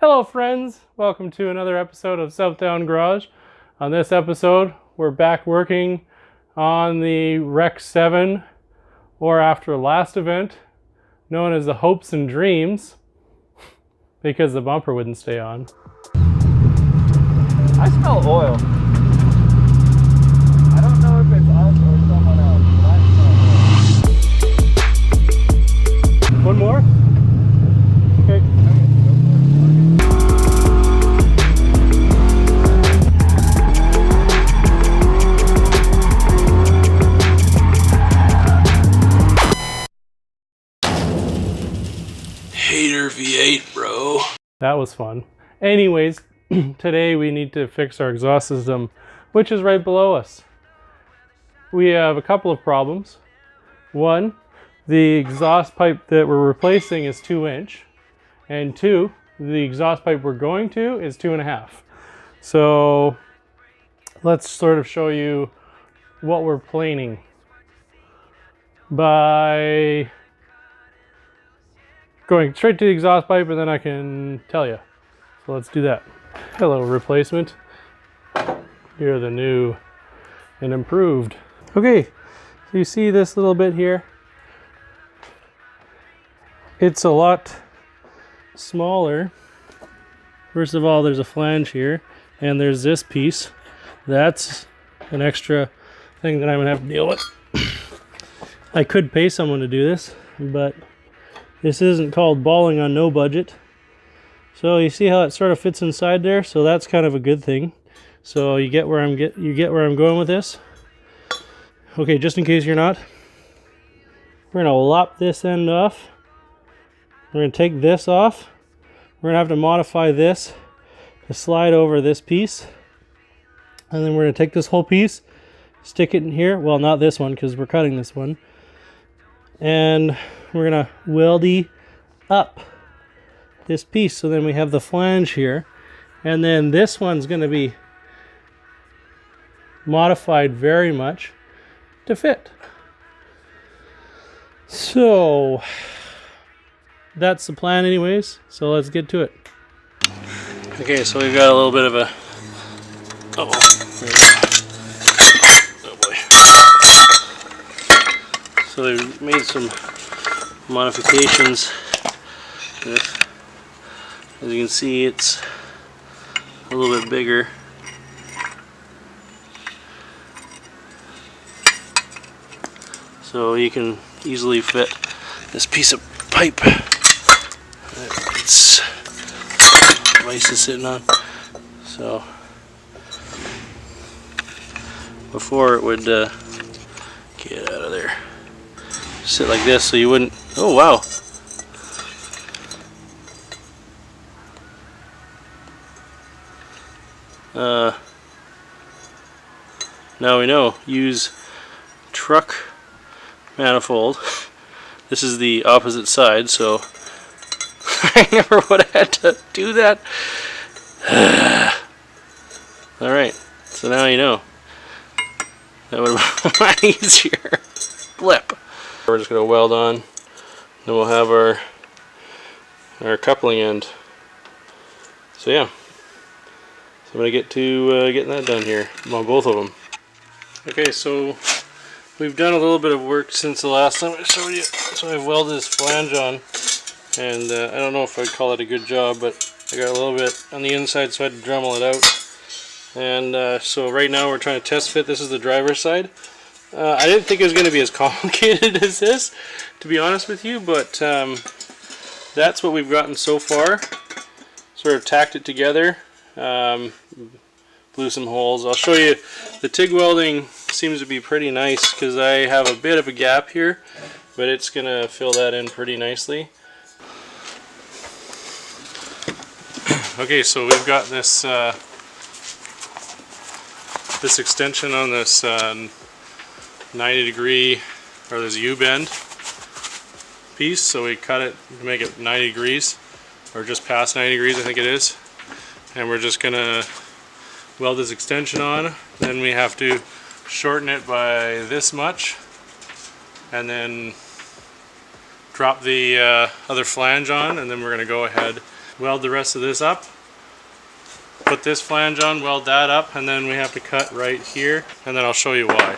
Hello friends, welcome to another episode of Southdown Garage. On this episode, we're back working on the Rec 7, or after last event, known as the Hopes and Dreams, because the bumper wouldn't stay on. I smell oil. I don't know if it's us or someone else, but I smell oil. One more? Okay. Hater V8, bro. That was fun. Anyways, today we need to fix our exhaust system, which is right below us. We have a couple of problems. One, the exhaust pipe that we're replacing is 2-inch, and two, the exhaust pipe we're going to is 2.5. So let's sort of show you what we're planing by going straight to the exhaust pipe, and then I can tell you. So let's do that. Hello, replacement. Here are the new and improved. Okay, so you see this little bit here? It's a lot smaller. First of all, there's a flange here, and there's this piece. That's an extra thing that I'm gonna have to deal with. I could pay someone to do this, but this isn't called balling on no budget. So you see how it sort of fits inside there? So that's kind of a good thing. So you get where I'm going with this. Okay, just in case you're not, we're gonna lop this end off. We're gonna take this off. We're gonna have to modify this to slide over this piece. And then we're gonna take this whole piece, stick it in here. Well, not this one, because we're cutting this one. And we're gonna weldy up this piece, so then we have the flange here, and then this one's gonna be modified very much to fit. So that's the plan anyways, so let's get to it. Okay, so we've got a little bit of a oh boy. So they've made some modifications. As you can see, it's a little bit bigger. So you can easily fit this piece of pipe its device is sitting on. So before it would get out of there, sit like this, so you wouldn't. Oh wow! Now we know. Use truck manifold. This is the opposite side, so I never would have had to do that. Alright, so now you know. That would have been a lot easier. Blip. We're just going to weld on, then we'll have our coupling end. So yeah. So I'm going to get to getting that done here, on both of them. Okay, so we've done a little bit of work since the last time I showed you. So I've welded this flange on, and I don't know if I'd call it a good job, but I got a little bit on the inside, so I had to Dremel it out. And so right now we're trying to test fit. This is the driver's side. I didn't think it was going to be as complicated as this, to be honest with you, but that's what we've gotten so far. Sort of tacked it together. Blew some holes. I'll show you. The TIG welding seems to be pretty nice because I have a bit of a gap here, but it's gonna fill that in pretty nicely. Okay, so we've got this this extension on this 90-degree, or this U-bend piece, so we cut it to make it 90 degrees, or just past 90 degrees I think it is. And we're just gonna weld this extension on. Then we have to shorten it by this much, and then drop the other flange on, and then we're gonna go ahead weld the rest of this up. Put this flange on, weld that up, and then we have to cut right here, and then I'll show you why.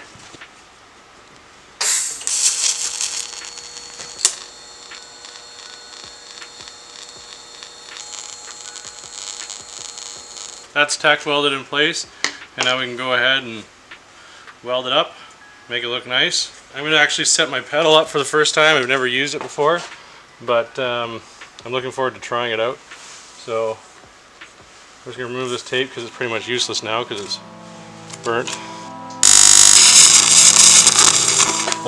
That's tack welded in place, and now we can go ahead and weld it up, make it look nice. I'm going to actually set my pedal up for the first time. I've never used it before, but I'm looking forward to trying it out. So I'm just going to remove this tape because it's pretty much useless now because it's burnt.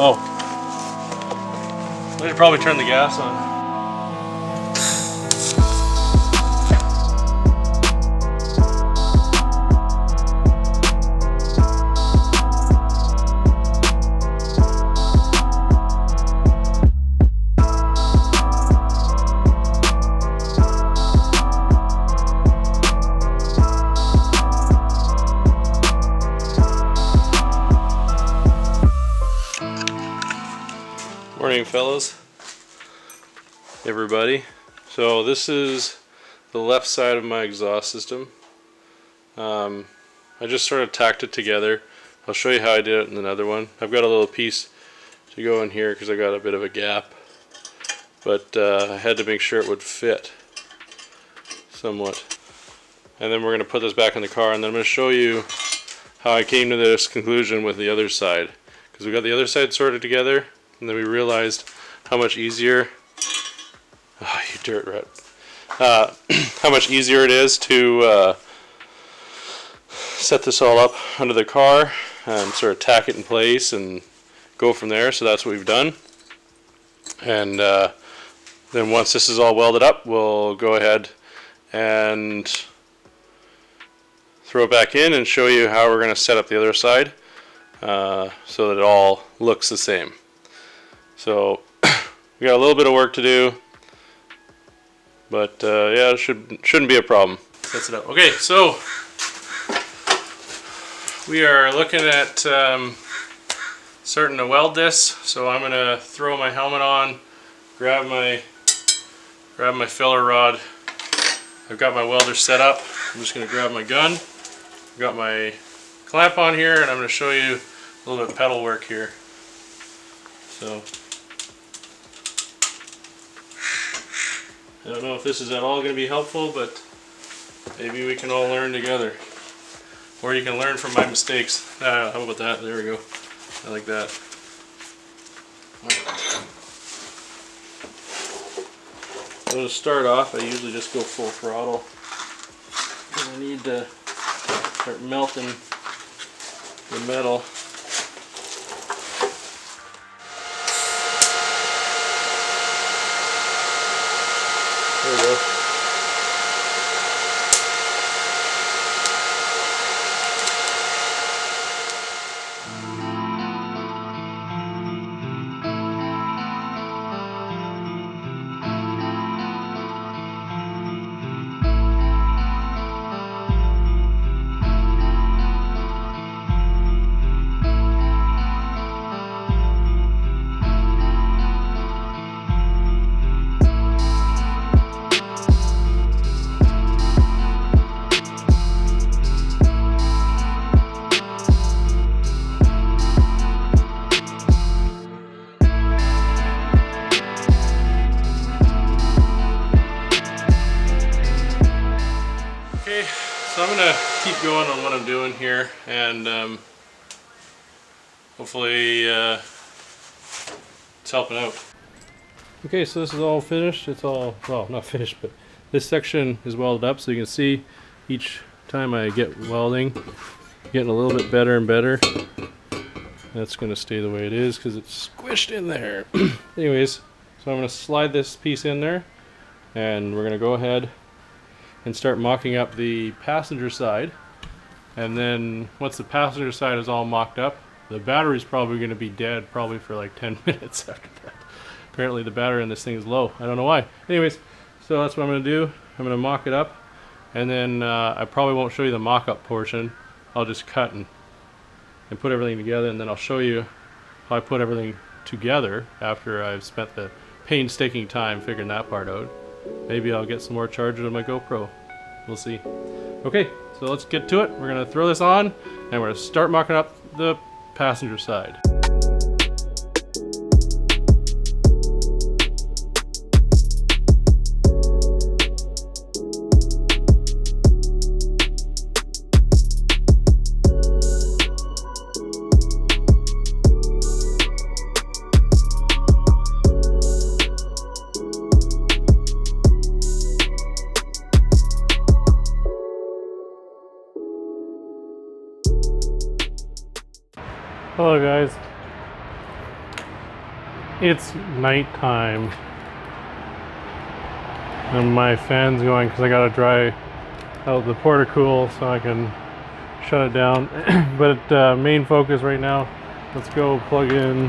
Oh, I should probably turn the gas on. Morning, fellas, everybody. So this is the left side of my exhaust system. I just sort of tacked it together. I'll show you how I did it in another one. I've got a little piece to go in here because I got a bit of a gap, but I had to make sure it would fit somewhat. And then we're going to put this back in the car, and then I'm going to show you how I came to this conclusion with the other side, because we got the other side sorted together. And then we realized how much easier, oh, you dirt rat, how much easier it is to set this all up under the car and sort of tack it in place and go from there. So that's what we've done. And then once this is all welded up, we'll go ahead and throw it back in and show you how we're going to set up the other side so that it all looks the same. So we got a little bit of work to do, but yeah, it shouldn't be a problem. Sets it up. Okay, so we are looking at starting to weld this. So I'm gonna throw my helmet on, grab my filler rod. I've got my welder set up. I'm just gonna grab my gun. I've got my clamp on here, and I'm gonna show you a little bit of pedal work here. So I don't know if this is at all going to be helpful, but maybe we can all learn together. Or you can learn from my mistakes. How about that? There we go. I like that. So to start off, I usually just go full throttle, because I need to start melting the metal. There we go. So I'm going to keep going on what I'm doing here, and hopefully it's helping out. Okay, so this is all finished. It's all, well, not finished, but this section is welded up, so you can see each time I get welding, getting a little bit better and better. That's going to stay the way it is because it's squished in there. Anyways, so I'm going to slide this piece in there, and we're going to go ahead and start mocking up the passenger side. And then once the passenger side is all mocked up, the battery's probably going to be dead probably for like 10 minutes after that. Apparently the battery in this thing is low. I don't know why. Anyways, so that's what I'm going to do. I'm going to mock it up, and then I probably won't show you the mock-up portion. I'll just cut and put everything together, and then I'll show you how I put everything together after I've spent the painstaking time figuring that part out. maybe I'll get some more charges on my GoPro. We'll see. Okay, so let's get to it. We're gonna throw this on and we're gonna start marking up the passenger side. Hello guys, it's nighttime and my fan's going because I gotta dry out the porta-cool so I can shut it down. But main focus right now, let's go plug in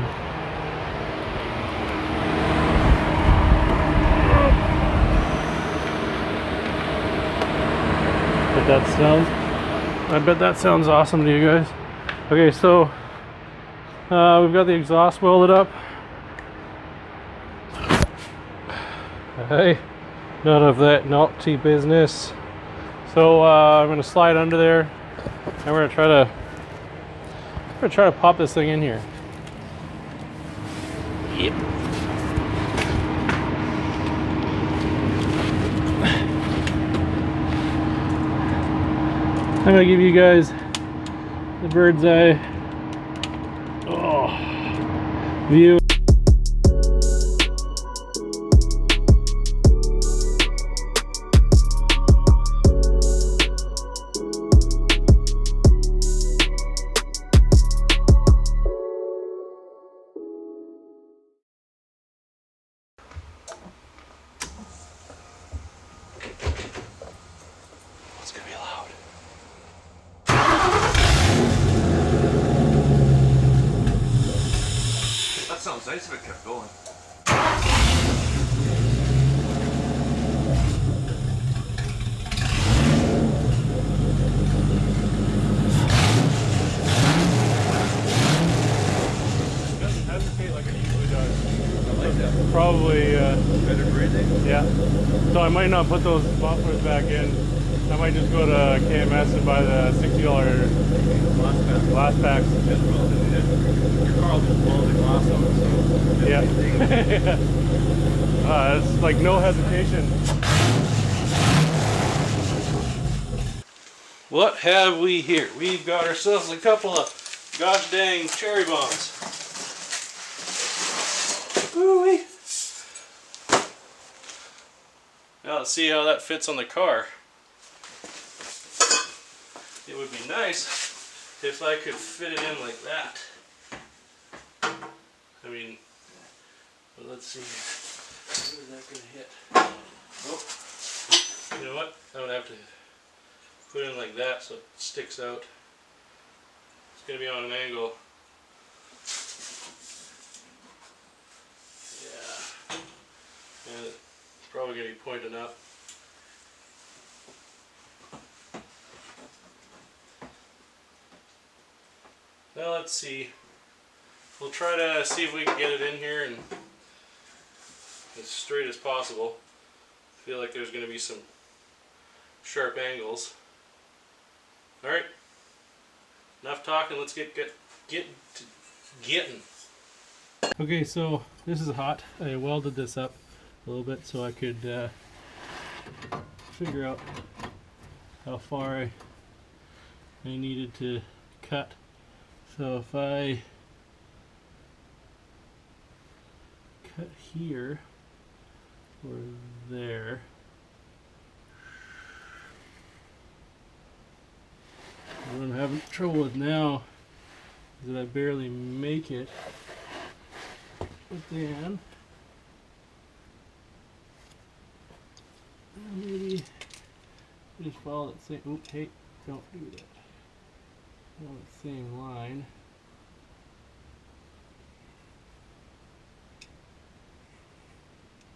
I bet that sounds awesome to you guys. Okay, so we've got the exhaust welded up. Hey, none of that naughty business. So I'm gonna slide under there, and we're gonna try to pop this thing in here. Yep. I'm gonna give you guys the bird's eye view. It's gonna be loud. That sounds nice if it kept going. It doesn't hesitate like it usually does. I like that. Probably, Better breathing? yeah. So I might not put those mufflers back in. I might just go to KMS and buy the $60 glass packs. Your car will just blow the glass out, so... Yeah. It's like no hesitation. What have we here? We've got ourselves a couple of gosh dang cherry bombs. Ooh-wee. Now let's see how that fits on the car. It would be nice if I could fit it in like that. I mean, well, let's see. Where is that going to hit? Oh, you know what? I'm going to have to put it in like that so it sticks out. It's going to be on an angle. Yeah. And it's probably going to be pointing up. Well, let's see. We'll try to see if we can get it in here and as straight as possible. I feel like there's going to be some sharp angles. Alright, enough talking, let's get to getting. Okay, so this is hot. I welded this up a little bit so I could figure out how far I needed to cut. So if I cut here or there, what I'm having trouble with now is that I barely make it, but then maybe just follow that same, oops, hey, don't do that. On the same line.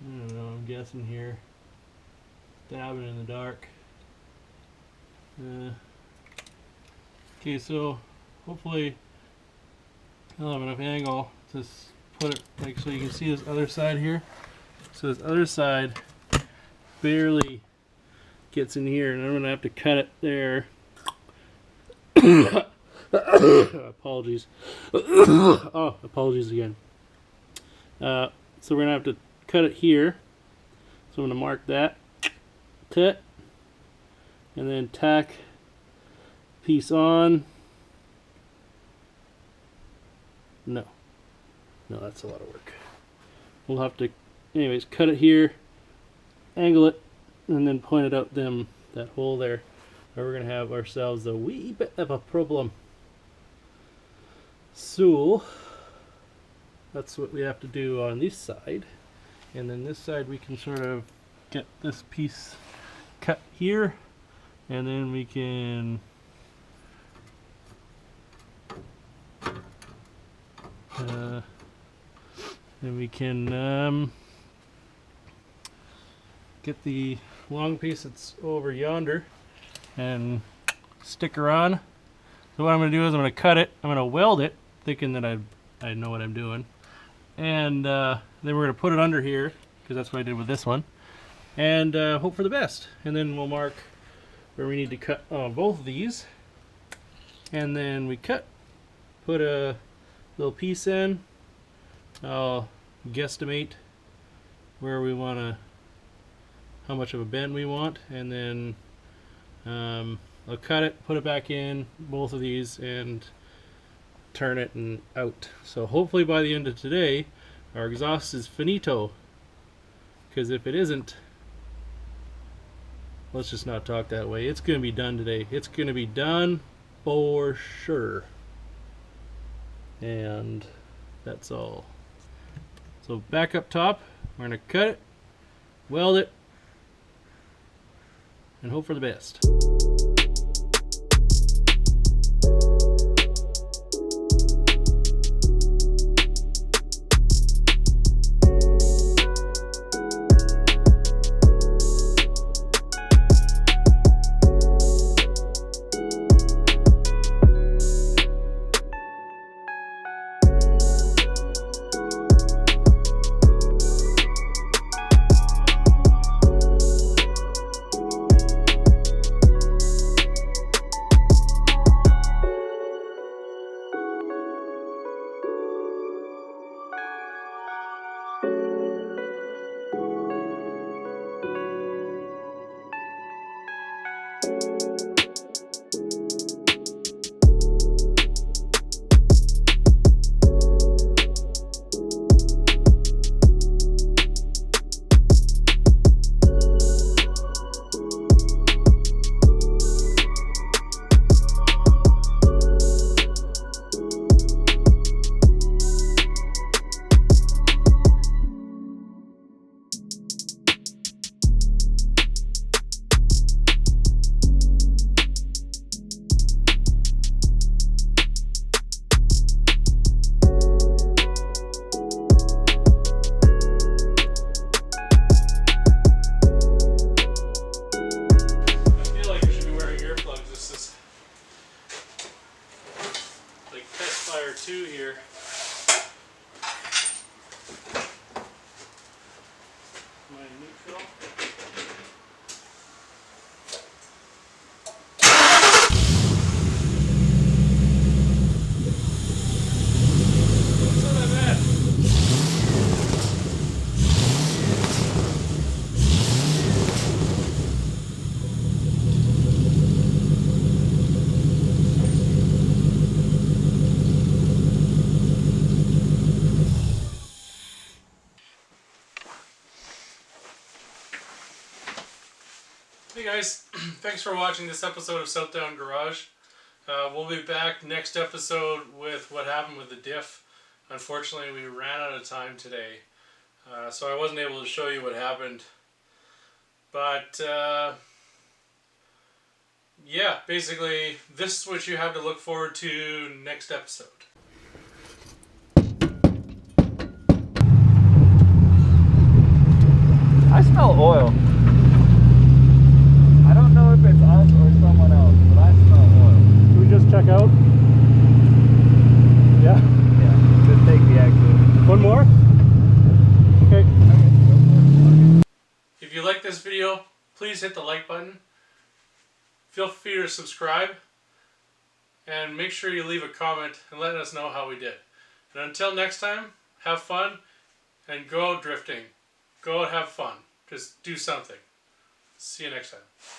I don't know, I'm guessing here. Stabbing in the dark. Okay, so hopefully I'll have enough angle to put it like so you can see this other side here. So this other side barely gets in here, and I'm gonna have to cut it there. Apologies. Oh, apologies again. So we're gonna have to cut it here. So I'm gonna mark that, cut, and then tack piece on. No, that's a lot of work. We'll have to, anyways, cut it here, angle it, and then point it out that hole there. Or we're gonna have ourselves a wee bit of a problem. So that's what we have to do on this side, and then this side we can sort of get this piece cut here, and then we can get the long piece that's over yonder and stick her on. So what I'm going to do is I'm going to cut it, I'm going to weld it, thinking that I know what I'm doing, and then we're going to put it under here, because that's what I did with this one, and hope for the best. And then we'll mark where we need to cut both of these, and then we cut, put a little piece in. I'll guesstimate where we want to, how much of a bend we want, and then I'll cut it, put it back in, both of these, and turn it and out. So hopefully by the end of today, our exhaust is finito. Because if it isn't, let's just not talk that way. It's going to be done today. It's going to be done for sure. And that's all. So back up top, we're going to cut it, weld it, and hope for the best. Two here. My neutral. What's on that? Hey guys, thanks for watching this episode of Southdown Garage. We'll be back next episode with what happened with the diff. Unfortunately, we ran out of time today, so I wasn't able to show you what happened. But yeah, basically this is what you have to look forward to next episode. I smell oil. I don't know if it's us or someone else, but I smell oil. Can we just check out? Yeah. Yeah, just take the exit. One more? Okay. Okay, go for it. Okay. If you like this video, please hit the like button. Feel free to subscribe. And make sure you leave a comment and let us know how we did. And until next time, have fun and go out drifting. Go out, have fun. Just do something. See you next time.